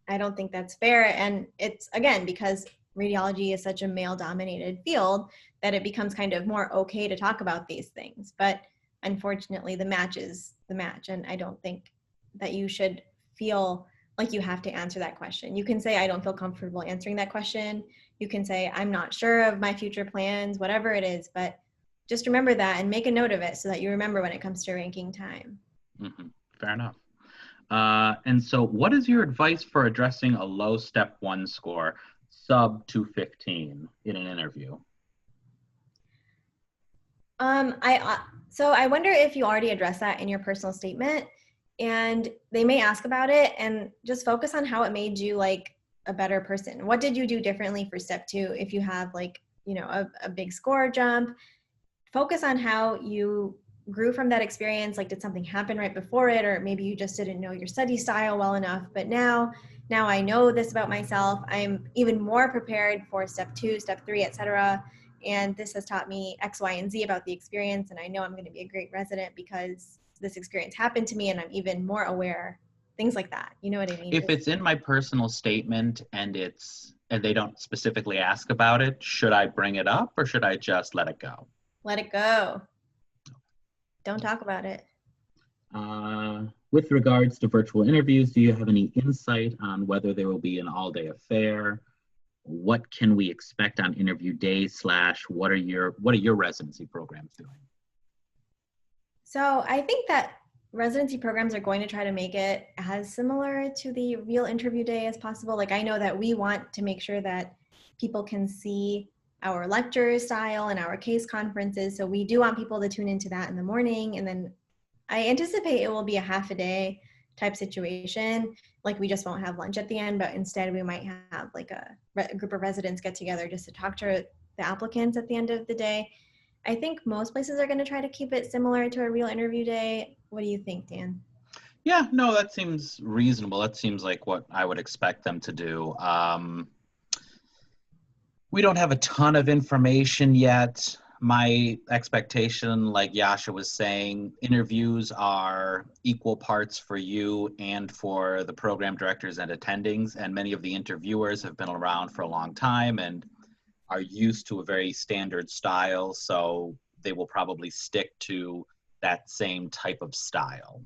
I don't think that's fair. And it's, again, because radiology is such a male dominated field that it becomes kind of more okay to talk about these things. But unfortunately the match is the match, and I don't think that you should feel like you have to answer that question. You can say, I don't feel comfortable answering that question. You can say, I'm not sure of my future plans, whatever it is, but just remember that and make a note of it so that you remember when it comes to ranking time. Fair enough. And so what is your advice for addressing a low step 1 score, sub 215 in an interview? So I wonder if you already addressed that in your personal statement, and they may ask about it, and just focus on how it made you like a better person. What did you do differently for step 2? If you have like, you know, a big score jump, focus on how you grew from that experience. Like, did something happen right before it? Or maybe you just didn't know your study style well enough, but now I know this about myself. I'm even more prepared for step 2, step 3, etc. And this has taught me X, Y, and Z about the experience. And I know I'm going to be a great resident because this experience happened to me and I'm even more aware. Things like that. You know what I mean? If it's in my personal statement and they don't specifically ask about it, should I bring it up or should I just let it go? Let it go. Don't talk about it. With regards to virtual interviews, do you have any insight on whether there will be an all-day affair? What can we expect on interview day / what are your residency programs doing? So I think that residency programs are going to try to make it as similar to the real interview day as possible. Like, I know that we want to make sure that people can see our lecture style and our case conferences. So we do want people to tune into that in the morning. And then I anticipate it will be a half a day type situation. Like, we just won't have lunch at the end, but instead we might have like a group of residents get together just to talk to the applicants at the end of the day. I think most places are going to try to keep it similar to a real interview day. What do you think, Dan? Yeah, no, that seems reasonable. That seems like what I would expect them to do. We don't have a ton of information yet. My expectation, like Yasha was saying, interviews are equal parts for you and for the program directors and attendings, and many of the interviewers have been around for a long time and are used to a very standard style, so they will probably stick to that same type of style,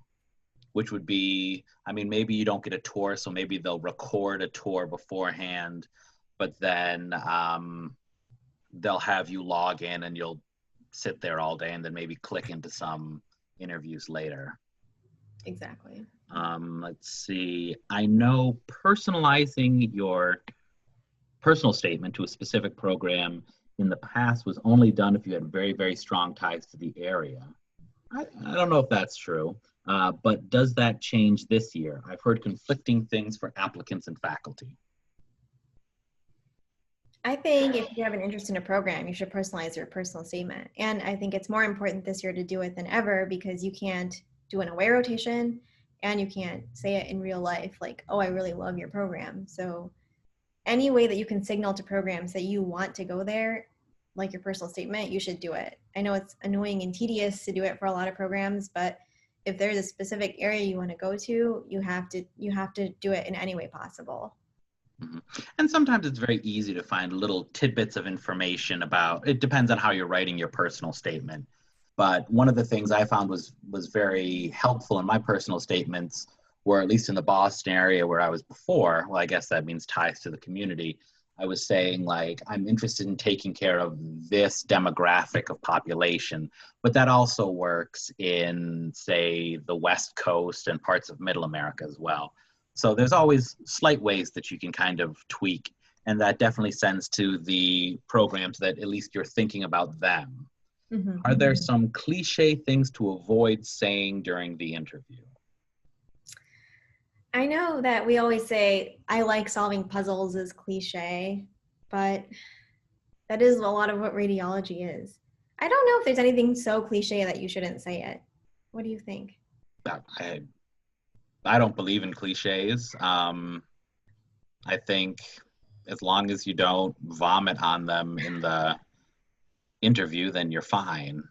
which would be, I mean, maybe you don't get a tour, so maybe they'll record a tour beforehand, but then they'll have you log in and you'll sit there all day and then maybe click into some interviews later. Exactly. Let's see. I know personalizing your personal statement to a specific program in the past was only done if you had very, very strong ties to the area. I don't know if that's true, but does that change this year? I've heard conflicting things for applicants and faculty. I think if you have an interest in a program, you should personalize your personal statement. And I think it's more important this year to do it than ever because you can't do an away rotation and you can't say it in real life like, oh, I really love your program. So any way that you can signal to programs that you want to go there, like your personal statement, you should do it. I know it's annoying and tedious to do it for a lot of programs, but if there's a specific area you want to go to, you have to do it in any way possible. Mm-hmm. And sometimes it's very easy to find little tidbits of information about, it depends on how you're writing your personal statement. But one of the things I found was very helpful in my personal statements, or at least in the Boston area where I was before, well, I guess that means ties to the community. I was saying, like, I'm interested in taking care of this demographic of population, but that also works in, say, the West Coast and parts of Middle America as well. So there's always slight ways that you can kind of tweak, and that definitely sends to the programs that at least you're thinking about them. Mm-hmm. Are there some cliche things to avoid saying during the interview? I know that we always say, I like solving puzzles is cliche, but that is a lot of what radiology is. I don't know if there's anything so cliche that you shouldn't say it. What do you think? I don't believe in cliches. I think as long as you don't vomit on them in the interview, then you're fine.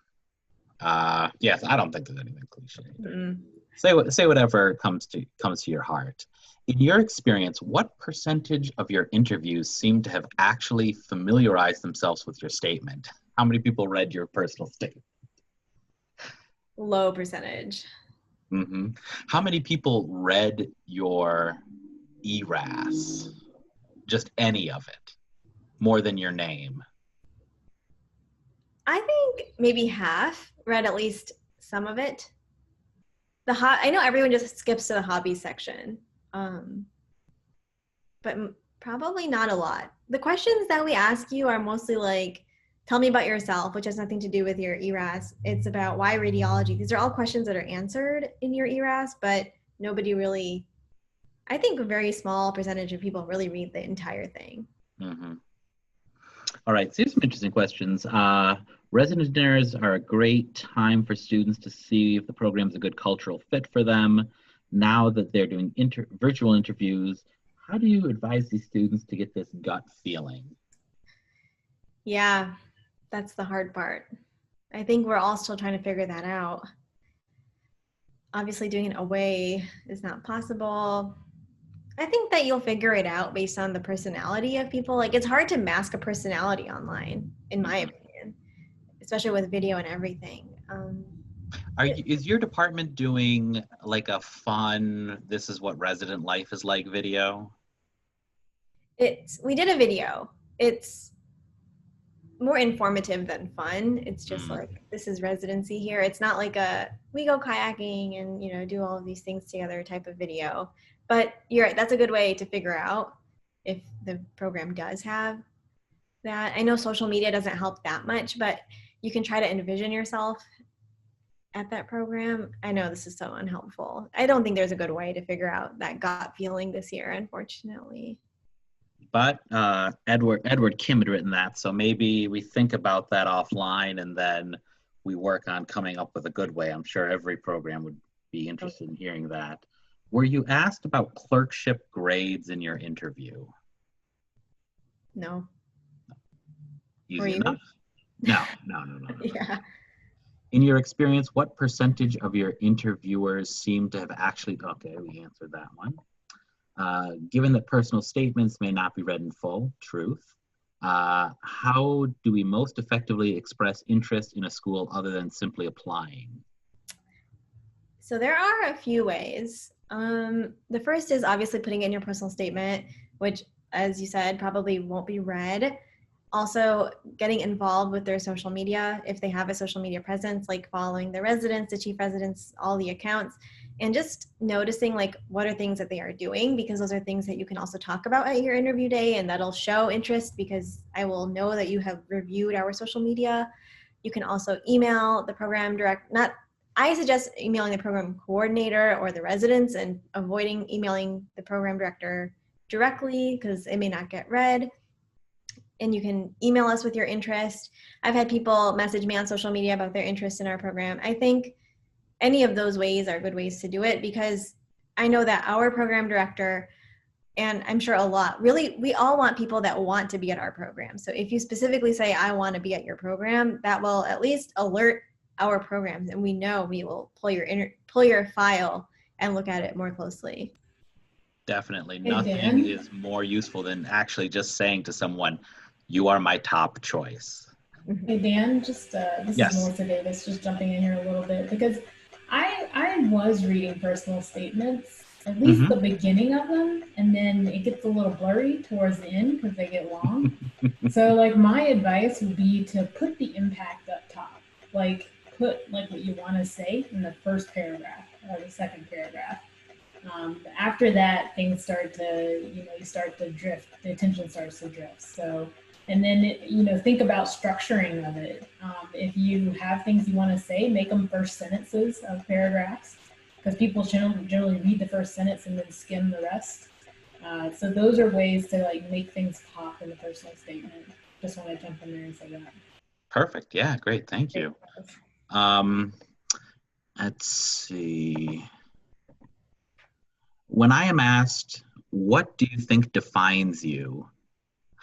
Yes, I don't think there's anything cliche. Mm-hmm. Say whatever comes to your heart. In your experience, what percentage of your interviews seem to have actually familiarized themselves with your statement? How many people read your personal statement? Low percentage. Mm-hmm. How many people read your ERAS? Just any of it, more than your name. I think maybe half read at least some of it. I know everyone just skips to the hobby section, but probably not a lot. The questions that we ask you are mostly like, tell me about yourself, which has nothing to do with your ERAS. It's about why radiology. These are all questions that are answered in your ERAS, but nobody really, I think a very small percentage of people really read the entire thing. Mm-hmm. All right, so here's some interesting questions. Resident dinners are a great time for students to see if the program is a good cultural fit for them. Now that they're doing virtual interviews, how do you advise these students to get this gut feeling? Yeah, that's the hard part. I think we're all still trying to figure that out. Obviously, doing it away is not possible. I think that you'll figure it out based on the personality of people. Like, it's hard to mask a personality online, in my opinion, especially with video and everything. Is your department doing like a fun, this is what resident life is like video? We did a video. It's more informative than fun. It's just like, this is residency here. It's not like we go kayaking and, you know, do all of these things together type of video. But you're right, that's a good way to figure out if the program does have that. I know social media doesn't help that much, but you can try to envision yourself at that program. I know this is so unhelpful. I don't think there's a good way to figure out that gut feeling this year, unfortunately. But Edward Kim had written that, so maybe we think about that offline and then we work on coming up with a good way. I'm sure every program would be interested in hearing that. Were you asked about clerkship grades in your interview? No. Easy enough? No. Yeah. In your experience, what percentage of your interviewers seem to have actually, okay, we answered that one. Given that personal statements may not be read in full, truth, how do we most effectively express interest in a school other than simply applying? So there are a few ways. The first is obviously putting in your personal statement, which, as you said, probably won't be read. Also, getting involved with their social media, if they have a social media presence, like following the residents, the chief residents, all the accounts, and just noticing like what are things that they are doing, because those are things that you can also talk about at your interview day, and that'll show interest because I will know that you have reviewed our social media. You can also email the program I suggest emailing the program coordinator or the residents and avoiding emailing the program director directly because it may not get read. And you can email us with your interest. I've had people message me on social media about their interest in our program. I think any of those ways are good ways to do it because I know that our program director, and I'm sure we all want people that want to be at our program. So if you specifically say, I want to be at your program, that will at least alert our programs, and we know we will pull your file and look at it more closely. Definitely. Hey, Nothing Dan. is more useful than actually just saying to someone, you are my top choice. Hey Dan, this Yes. is Melissa Davis, just jumping in here a little bit because I was reading personal statements, at least the beginning of them, and then it gets a little blurry towards the end because they get long. So like my advice would be to put the impact up top, like put like what you want to say in the first paragraph or the second paragraph. After that, things start to, you start to drift, the attention starts to drift. So, and then, think about structuring of it. If you have things you want to say, make them first sentences of paragraphs because people generally read the first sentence and then skim the rest. So those are ways to like make things pop in the personal statement. Just want to jump in there and say that. Perfect. Yeah, great. Thank you. Let's see. When I am asked, what do you think defines you?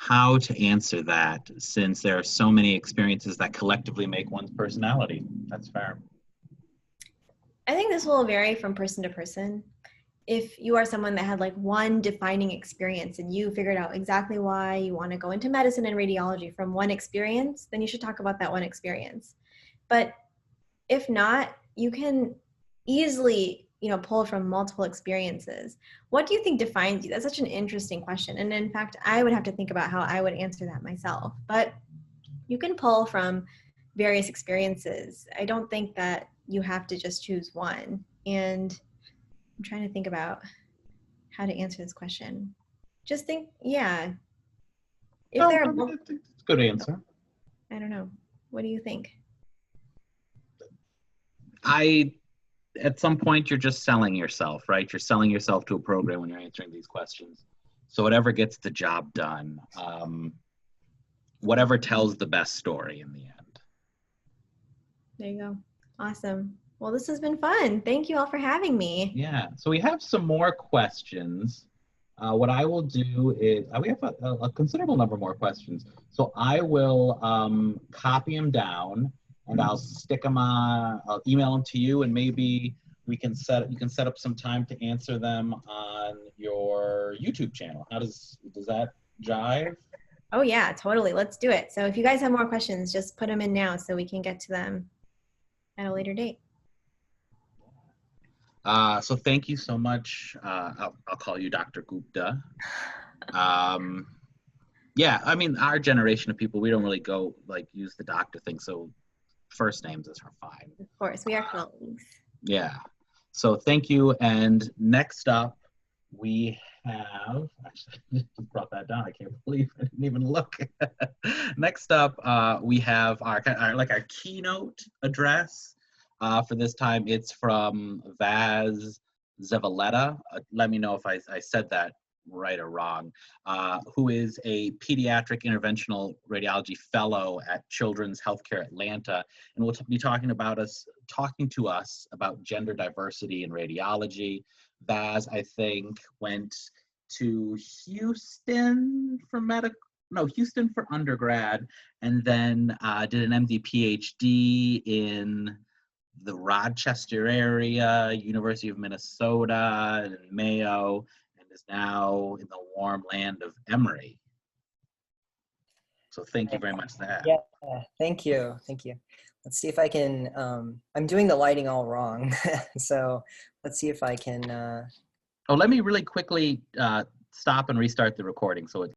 How to answer that, since there are so many experiences that collectively make one's personality. That's fair. I think this will vary from person to person. If you are someone that had like one defining experience and you figured out exactly why you want to go into medicine and radiology from one experience, then you should talk about that one experience. But if not, you can easily pull from multiple experiences. What do you think defines you? That's such an interesting question. And in fact, I would have to think about how I would answer that myself. But you can pull from various experiences. I don't think that you have to just choose one. And I'm trying to think about how to answer this question. Just think, yeah. If No, there I are, mean, it's a good answer. I don't know. What do you think? At some point, you're just selling yourself, right? You're selling yourself to a program when you're answering these questions. So whatever gets the job done, whatever tells the best story in the end. There you go. Awesome. Well, this has been fun. Thank you all for having me. Yeah, so we have some more questions. What I will do is, we have a considerable number more questions. So I will copy them down and I'll stick them I'll email them to you, and maybe you can set up some time to answer them on your YouTube channel. Does that jive? Oh yeah, totally. Let's do it. So if you guys have more questions, just put them in now so we can get to them at a later date. So thank you so much. I'll call you Dr. Gupta. Yeah, I mean, our generation of people, we don't really go use the doctor thing. So first names are fine. Of course, we are colleagues. Yeah. So thank you. And next up, we have, actually, I just brought that down. I can't believe I didn't even look. Next up, we have our keynote address. For this time, it's from Vaz Zavaleta. Let me know if I said that right or wrong, who is a pediatric interventional radiology fellow at Children's Healthcare Atlanta, and will be talking to us about gender diversity in radiology. Vaz, I think, went to Houston for undergrad, and then did an MD PhD in the Rochester area, University of Minnesota, and Mayo, and is now in the warm land of Emory. So thank you very much for that. Yeah, thank you. Let's see if I can, I'm doing the lighting all wrong. So let's see if I can. Oh, let me really quickly stop and restart the recording so it